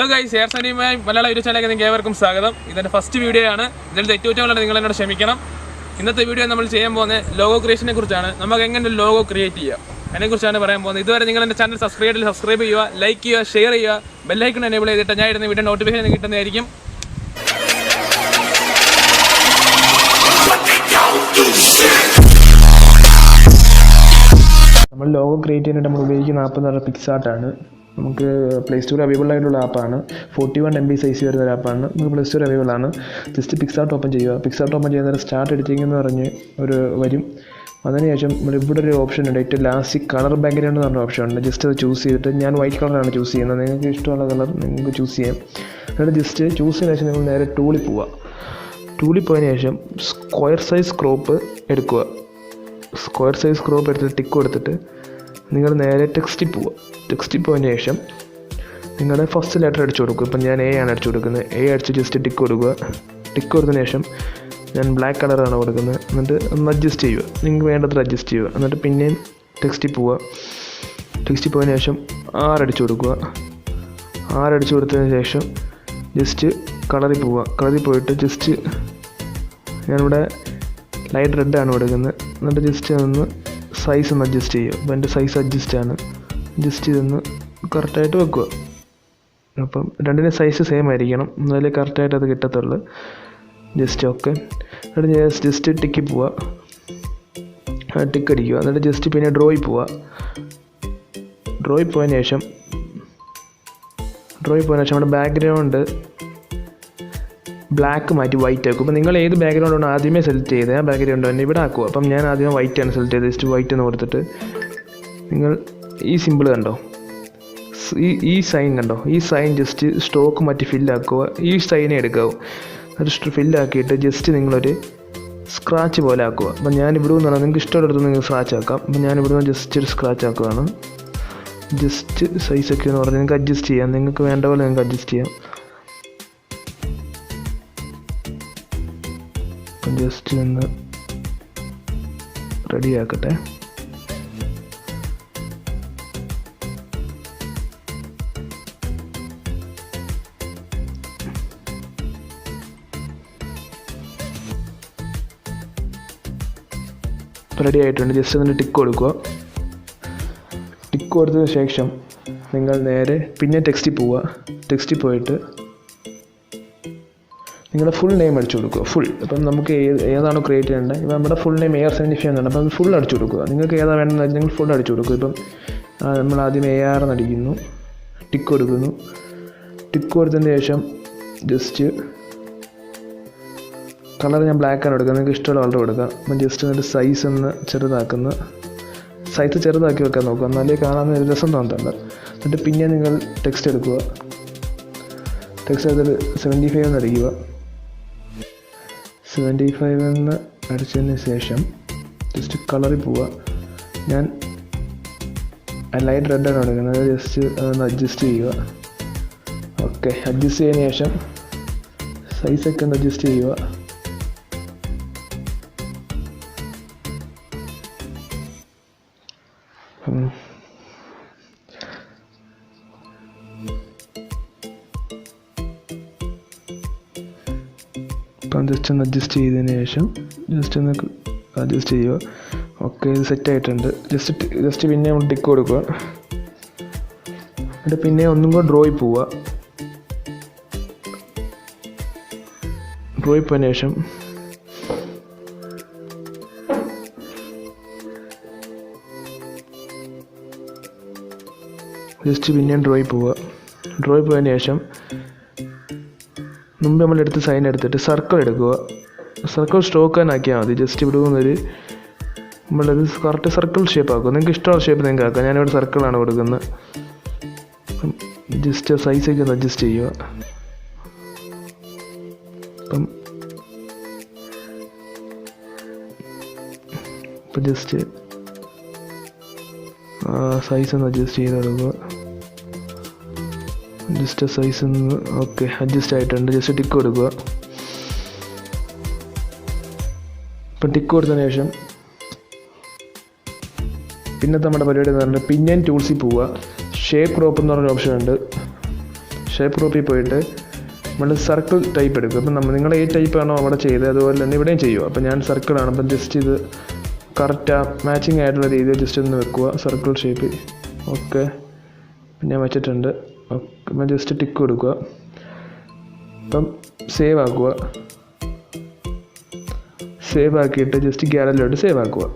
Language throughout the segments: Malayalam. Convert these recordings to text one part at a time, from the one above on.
ഹലോ ഗൈസ്, എയർസനിയുമായി മലയാള യൂട്യൂബ് ചാനലിലേക്ക് നിങ്ങൾക്ക് ഏവർക്കും സ്വാഗതം. ഇതെൻ്റെ ഫസ്റ്റ് വീഡിയോ ആണ്. ഇതിൽ തെറ്റുകുറ്റങ്ങളുണ്ട്, നിങ്ങൾ എന്നോട് ക്ഷമിക്കണം. ഇന്നത്തെ വീഡിയോ നമ്മൾ ചെയ്യാൻ പോകുന്നത് ലോഗോ ക്രിയേഷനെ കുറിച്ചാണ്. നമുക്ക് എങ്ങനെ ഒരു ലോഗോ ക്രിയേറ്റ് ചെയ്യാം അതിനെക്കുറിച്ചാണ് പറയാൻ പോകുന്നത്. ഇതുവരെ നിങ്ങൾ എൻ്റെ ചാനൽ സബ്സ്ക്രൈബ് ചെയ്യുക, ലൈക്ക് ചെയ്യുക, ഷെയർ ചെയ്യുക, ബെല്ലൈക്കൺ എനേബിൾ ചെയ്തിട്ട് ഞാൻ ഇടുന്ന വീഡിയോ നോട്ടിഫിക്കേഷൻ കിട്ടുന്നതായിരിക്കും. നമ്മൾ ലോഗോ ക്രിയേറ്റ് ചെയ്യാനായിട്ട് നമ്മൾ ഉപയോഗിക്കുന്ന ആപ്പ് എന്ന് പറഞ്ഞാൽ പിക്സാർട്ടാണ്. നമുക്ക് പ്ലേ സ്റ്റോറിൽ അവൈലബിൾ ആയിട്ടുള്ള ആപ്പാണ്. 41 MB സൈസ് വരുന്ന ഒരു ആപ്പാണ്. നമുക്ക് പ്ലേ സ്റ്റോറിൽ അവൈലബിൾ ആണ്. ജസ്റ്റ് പിക്സാർട്ട് ഓപ്പൺ ചെയ്യുക. പിക്സാർട്ട് ഓപ്പൺ ചെയ്യുന്നതിന് സ്റ്റാർട്ട് എഡിറ്റിംഗ് എന്ന് പറഞ്ഞ് ഒരു വരും. അതിനുശേഷം ഇവിടെ ഒരു ഓപ്ഷൻ ഉണ്ട്, ഏറ്റവും ലാസ്റ്റ് കളർ ബാക്ക്ഗ്രൗണ്ട് എന്ന് പറഞ്ഞ ഓപ്ഷൻ ഉണ്ട്. ജസ്റ്റ് അത് ചൂസ് ചെയ്തിട്ട് ഞാൻ വൈറ്റ് കളറാണ് ചൂസ് ചെയ്യുന്നത്. നിങ്ങൾക്ക് ഇഷ്ടമുള്ള കളർ നിങ്ങൾക്ക് ചൂസ് ചെയ്യാം. എന്നിട്ട് ജസ്റ്റ് ചൂസ് ചെയ്തതിന് ശേഷം നിങ്ങൾ നേരെ ടൂളിൽ പോവുക. ടൂളിൽ പോയതിന് ശേഷം സ്ക്വയർ സൈസ് ക്രോപ്പ് എടുക്കുക. സ്ക്വയർ സൈസ് ക്രോപ്പ് എടുത്തിട്ട് ടിക്ക് കൊടുത്തിട്ട് നിങ്ങൾ നേരെ ടെക്സ്റ്റിൽ പോവുക. ടെക്സ്റ്റിൽ പോയതിന് ശേഷം നിങ്ങളുടെ ഫസ്റ്റ് ലെറ്റർ അടിച്ചു കൊടുക്കുക. ഇപ്പം ഞാൻ എ ആണ് അടിച്ചു കൊടുക്കുന്നത്. എ അടിച്ച് ജസ്റ്റ് ടിക്ക് കൊടുക്കുക. ടിക്ക് കൊടുത്തതിന് ശേഷം ഞാൻ ബ്ലാക്ക് കളറാണ് കൊടുക്കുന്നത്. എന്നിട്ട് ഒന്ന് അഡ്ജസ്റ്റ് ചെയ്യുക, നിങ്ങൾക്ക് വേണ്ടത്ര അഡ്ജസ്റ്റ് ചെയ്യുക. എന്നിട്ട് പിന്നെയും ടെക്സ്റ്റിൽ പോവുക. ടെക്സ്റ്റിൽ പോയതിന് ശേഷം 6 അടിച്ചു കൊടുക്കുക. 6 അടിച്ചു കൊടുത്തതിന് ശേഷം ജസ്റ്റ് കളറിൽ പോവുക. കളറിൽ പോയിട്ട് ജസ്റ്റ് ഞാനിവിടെ ലൈറ്റ് റെഡാണ് കൊടുക്കുന്നത്. എന്നിട്ട് ജസ്റ്റ് ഒന്ന് സൈസ് ഒന്ന് അഡ്ജസ്റ്റ് ചെയ്യുക. അപ്പോൾ എൻ്റെ സൈസ് അഡ്ജസ്റ്റാണ്. ജസ്റ്റ് ഇതൊന്ന് കറക്റ്റായിട്ട് വെക്കുക. അപ്പം രണ്ടിൻ്റെ സൈസ് സെയിം ആയിരിക്കണം, എന്നാലേ കറക്റ്റായിട്ട് അത് കിട്ടത്തുള്ളൂ. Just okay. എന്നിട്ട് ജസ്റ്റ് ടിക്കിൽ പോവുക, ടിക്ക് അടിക്കുക. എന്നിട്ട് ജസ്റ്റ് പിന്നെ ഡ്രോയിൽ പോവുക. ഡ്രോയിൽ പോയതിന് ശേഷം നമ്മുടെ ബാക്ക്ഗ്രൗണ്ട് ബ്ലാക്ക് മാറ്റി വൈറ്റ് ആക്കും. അപ്പോൾ നിങ്ങൾ ഏത് ബാക്ക്ഗ്രൗണ്ടാണ് ആദ്യമേ സെലക്ട് ചെയ്തത് ആ ബാക്ക്ഗ്രൗണ്ട് തന്നെ ഇവിടെ ആക്കുക. അപ്പം ഞാൻ ആദ്യമേ വൈറ്റാണ് സെലക്ട് ചെയ്തത്. ജസ്റ്റ് വൈറ്റ് എന്ന് കൊടുത്തിട്ട് നിങ്ങൾ ഈ സിമ്പിൾ കണ്ടോ, ഈ സൈൻ കണ്ടോ, ഈ സൈൻ ജസ്റ്റ് സ്ട്രോക്ക് മാറ്റി ഫില്ലാക്കുക. ഈ സൈനെ എടുക്കാവും. അത് ഫില്ലാക്കിയിട്ട് ജസ്റ്റ് നിങ്ങളൊരു സ്ക്രാച്ച് പോലെ ആക്കുക. അപ്പം ഞാൻ ഇവിടെ നിന്ന് പറഞ്ഞാൽ നിങ്ങൾക്ക് ഇഷ്ടമുള്ളടത്ത് നിങ്ങൾ സ്ക്രാച്ച് ആക്കാം. അപ്പം ഞാൻ ഇവിടെ നിന്ന് ജസ്റ്റ് ഒരു സ്ക്രാച്ച് ആക്കുകയാണ്. ജസ്റ്റ് സൈസൊക്കെ എന്ന് പറഞ്ഞാൽ നിങ്ങൾക്ക് അഡ്ജസ്റ്റ് ചെയ്യാം, നിങ്ങൾക്ക് വേണ്ട പോലെ നിങ്ങൾക്ക് അഡ്ജസ്റ്റ് ചെയ്യാം. ജസ്റ്റ് ഒന്ന് റെഡി ആക്കട്ടെ. റെഡി ആയിട്ടുണ്ട്. ജസ്റ്റ് ഒന്ന് ടിക്ക് കൊടുക്കുക. ടിക്ക് കൊടുത്തതിന് ശേഷം നിങ്ങൾ നേരെ പിന്നെ ടെക്സ്റ്റിൽ പോവുക. ടെക്സ്റ്റിൽ പോയിട്ട് നിങ്ങളുടെ ഫുൾ നെയിം അടിച്ചു കൊടുക്കുക. ഫുൾ ഇപ്പം നമുക്ക് ഏതാണോ ക്രിയേറ്റ് ചെയ്യേണ്ടത്, ഇപ്പം നമ്മുടെ ഫുൾ നെയിം എയർസനിഫൈ എന്നാണ്. അപ്പം അത് ഫുൾ അടിച്ചു കൊടുക്കുക. നിങ്ങൾക്ക് ഏതാ വേണ്ടതെന്ന് നിങ്ങൾ ഫുൾ അടിച്ചു കൊടുക്കുക. ഇപ്പം നമ്മൾ ആദ്യം AR എന്ന് അടിക്കുന്നു, ടിക്ക് കൊടുക്കുന്നു. ടിക്ക് കൊടുത്തതിന് ശേഷം ജസ്റ്റ് കളർ ഞാൻ ബ്ലാക്കാണ് എടുക്കുക, നിങ്ങൾക്ക് ഇഷ്ടമുള്ള കളർ കൊടുക്കുക. അപ്പം ജസ്റ്റ് എന്നിട്ട് സൈസ് ഒന്ന് ചെറുതാക്കുന്ന, സൈസ് ചെറുതാക്കി വെക്കാൻ നോക്കുക, എന്നാലേ കാണാൻ ഒരു രസം തോന്നുന്നുണ്ട്. എന്നിട്ട് പിന്നെ നിങ്ങൾ ടെക്സ്റ്റ് എടുക്കുക. ടെക്സ്റ്റ് എടുത്തിട്ട് 75 എന്ന് അടിക്കുക. 75 എന്ന് അടിച്ചതിന് ശേഷം ജസ്റ്റ് കളറിൽ പോവുക. ഞാൻ ലൈറ്റ് റെഡാണ് എടുക്കുന്നത്. ജസ്റ്റ് അതൊന്ന് അഡ്ജസ്റ്റ് ചെയ്യുക. ഓക്കെ, അഡ്ജസ്റ്റ് ചെയ്തതിന് ശേഷം സൈസൊക്കെ ഒന്ന് അഡ്ജസ്റ്റ് ചെയ്യുക. അപ്പം ജസ്റ്റ് ഒന്ന് അഡ്ജസ്റ്റ് ചെയ്തതിന് ശേഷം ജസ്റ്റ് ഒന്ന് അഡ്ജസ്റ്റ് ചെയ്യുക. ഓക്കെ, ഇത് സെറ്റായിട്ടുണ്ട്. ജസ്റ്റ് പിന്നെ നമ്മൾ ടിക്ക് കൊടുക്കുക. എന്നിട്ട് പിന്നെ ഒന്നും കൂടെ ഡ്രോയിൽ പോവുക. ഡ്രോയിൽ പോയതിന് ശേഷം ജസ്റ്റ് പിന്നെയും ഡ്രോയിൽ പോവുക. ഡ്രോയിൽ പോയതിന് ശേഷം മുമ്പ് നമ്മളെടുത്ത് സൈൻ എടുത്തിട്ട് സർക്കിൾ എടുക്കുക. സർക്കിൾ സ്ട്രോക്ക് ആക്കിയാൽ മതി. ജസ്റ്റ് ഇവിടെ നിന്നൊരു നമ്മളത് കറക്റ്റ് സർക്കിൾ ഷേപ്പ് ആക്കുക. നിങ്ങൾക്ക് ഇഷ്ടമുള്ള ഷേപ്പ് നിങ്ങൾക്ക് ആക്കാം. ഞാനിവിടെ സർക്കിളാണ് കൊടുക്കുന്നത്. ജസ്റ്റ് സൈസൊക്കെ ഒന്ന് അഡ്ജസ്റ്റ് ചെയ്യുക. ഇപ്പം ജസ്റ്റ് സൈസ് ഒന്ന് അഡ്ജസ്റ്റ് ചെയ്ത് കൊടുക്കുക. ജസ്റ്റ് സൈസ് ഒന്ന് ഓക്കെ അഡ്ജസ്റ്റ് ആയിട്ടുണ്ട്. ജസ്റ്റ് ടിക്ക് കൊടുക്കുക. ഇപ്പം ടിക്ക് കൊടുത്തതിന് ശേഷം പിന്നത്തെ നമ്മുടെ പരിപാടി എന്ന് പറഞ്ഞാൽ പിന്നെയും ടൂൾസിൽ പോവുക. ഷേപ്പ് ക്രോപ്പ് എന്ന് പറഞ്ഞൊരു ഓപ്ഷൻ ഉണ്ട്. ഷേപ്പ് ഗ്രൂപ്പിൽ പോയിട്ട് നമ്മൾ സർക്കിൾ ടൈപ്പ് എടുക്കും. അപ്പം നിങ്ങൾ ഏത് ടൈപ്പാണോ അവിടെ ചെയ്തത് അതുപോലെ തന്നെ ഇവിടെയും ചെയ്യുക. അപ്പം ഞാൻ സർക്കിളാണ്. അപ്പം ജസ്റ്റ് ഇത് കറക്റ്റ് മാച്ചിങ് ആയിട്ടുള്ള രീതിയിൽ ജസ്റ്റ് ഒന്ന് വെക്കുക സർക്കിൾ ഷേപ്പ്. ഓക്കെ, ഞാൻ വെച്ചിട്ടുണ്ട്. അപ്പം ജസ്റ്റ് ടിക്ക് കൊടുക്കുക. അപ്പം സേവ് ആക്കുക. സേവ് ആക്കിയിട്ട് ജസ്റ്റ് ഗാലറിയിലോട്ട് സേവ് ആക്കുക.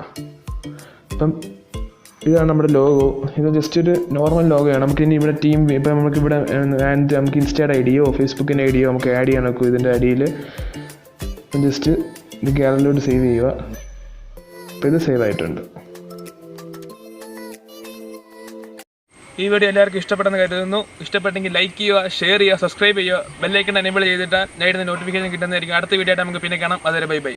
അപ്പം ഇതാണ് നമ്മുടെ ലോഗോ. ഇത് ജസ്റ്റ് ഒരു നോർമൽ ലോഗോയാണ്. നമുക്ക് ഇനി ഇവിടെ ടീം ഇപ്പം നമുക്കിവിടെ നമുക്ക് ഇൻസ്റ്റയുടെ ഐഡിയോ ഫേസ്ബുക്കിൻ്റെ ഐഡിയോ നമുക്ക് ആഡ് ചെയ്യാൻ നോക്കും ഇതിൻ്റെ അടിയിൽ. ജസ്റ്റ് ഇത് ഗാലറിയിലോട്ട് സേവ് ചെയ്യുക. അപ്പോൾ ഇത് സേവ് ആയിട്ടുണ്ട്. ഈ വീഡിയോ എല്ലാവർക്കും ഇഷ്ടപ്പെടുന്ന കരുതുന്നു. ഇഷ്ടപ്പെട്ടെങ്കിൽ ലൈക്ക് ചെയ്യുക, ഷെയർ ചെയ്യുക, സബ്സ്ക്രൈബ് ചെയ്യുക, ബെല്ലൈക്കൺ എനേബിൾ ചെയ്തിട്ട് നേരിടുന്ന നോട്ടിഫിക്കേഷൻ കിട്ടുന്നതായിരിക്കും. അടുത്ത വീഡിയോ ആയിട്ട് നമുക്ക് പിന്നെ കാണാം. അതുവരെ ബൈ ബൈ.